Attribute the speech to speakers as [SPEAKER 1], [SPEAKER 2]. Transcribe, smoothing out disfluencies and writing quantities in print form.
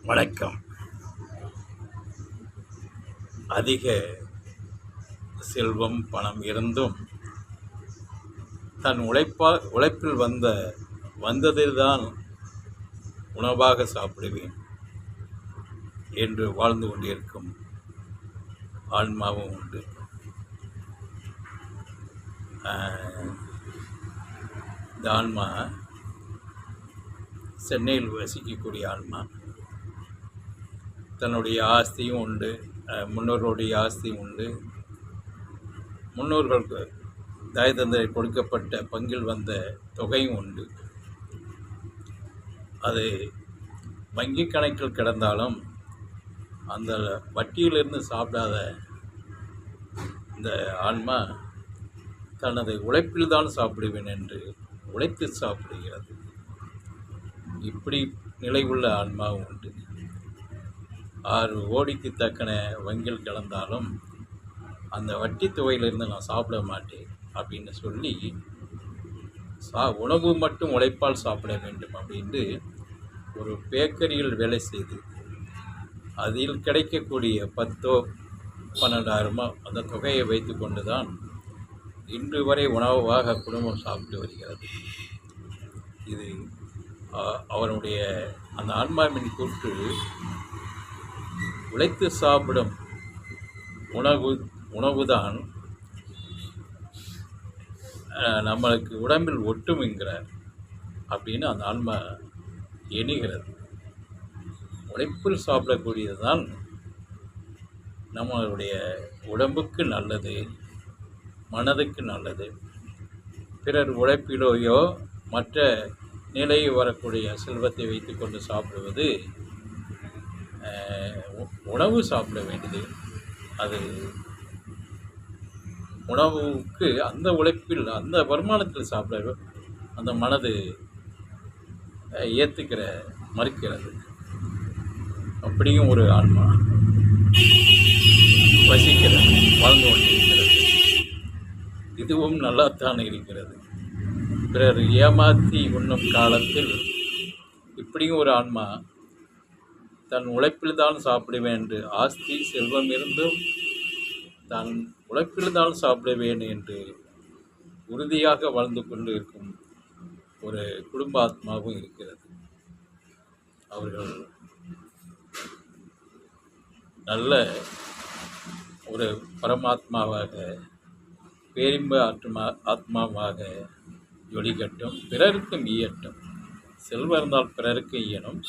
[SPEAKER 1] வணக்கம். அதிக செல்வம் பணம் இருந்தும் தன் உழைப்பில் வந்ததில்தான் உணவாக சாப்பிடுவேன் என்று வாழ்ந்து கொண்டிருக்கும் ஆன்மாவும் உண்டு. இந்த ஆன்மா சென்னையில் வசிக்கக்கூடிய ஆன்மா. தன்னுடைய ஆஸ்தியும் உண்டு, முன்னோர்களுடைய ஆஸ்தியும் உண்டு. முன்னோர்களுக்கு தாயதந்தரை கொடுக்கப்பட்ட பங்கில் வந்த தொகையும் உண்டு. அது வங்கி கணக்கில் கிடந்தாலும் அந்த வட்டியிலிருந்து சாப்பிடாத இந்த ஆன்மா தனது உழைப்பில்தான் சாப்பிடுவேன் என்று உழைத்து சாப்பிடுகிறது. இப்படி நிலை உள்ள ஆன்மாவும் உண்டு. 6 கோடிக்கு தக்கன வங்கியில் கிடந்தாலும் அந்த வட்டி தொகையிலிருந்து நான் சாப்பிட மாட்டேன் அப்படின்னு சொல்லி உணவு மட்டும் உழைப்பால் சாப்பிட வேண்டும் அப்படின்ட்டு ஒரு பேக்கரியில் வேலை செய்து அதில் கிடைக்கக்கூடிய 10,000 12,000 அந்த தொகையை வைத்து கொண்டு தான் இன்று வரை உணவாக குடும்பம் சாப்பிட்டு வருகிறது. இது அவனுடைய அந்த ஆன்மாவின் கூற்று. உழைத்து சாப்பிடும் உணவுதான் நம்மளுக்கு உடம்பில் ஒட்டும் என்கிறார் அப்படின்னு அந்த ஆன்மா எண்ணுகிறது. உழைப்பில் சாப்பிடக்கூடியது தான் நம்மளுடைய உடம்புக்கு நல்லது, மனதுக்கு நல்லது. பிறர் உழைப்பிலோயோ மற்ற நிலையில் வரக்கூடிய செல்வத்தை வைத்து கொண்டு சாப்பிடுவது உணவு சாப்பிட வேண்டியது. அது உணவுக்கு அந்த உழைப்பில் அந்த வருமானத்தில் சாப்பிட அந்த மனது மறுக்கிறது. அப்படியும் ஒரு ஆன்மா வசிக்கிறது, வாழ்ந்து கொண்டிருக்கிறது. இதுவும் நல்லாத்தான் இருக்கிறது. பிறர் ஏமாற்றி உண்ணும் காலத்தில் இப்படியும் ஒரு ஆன்மா தன் உழைப்பில்தான் சாப்பிடுவேன் என்று ஆஸ்தி செல்வம் இருந்தும் தான் உழைப்பில்தான் சாப்பிடுவேன் என்று உறுதியாக வாழ்ந்து கொண்டு இருக்கும் ஒரு குடும்ப ஆத்மாவும் இருக்கிறது. அவர்கள் நல்ல ஒரு பரமாத்மாவாக, பேரின்ப ஆத்மாவாக ஜொலிக்கட்டும், பிறருக்கும் ஈயட்டும். செல்வம் இருந்தால் பிறருக்கு ஈயணும்,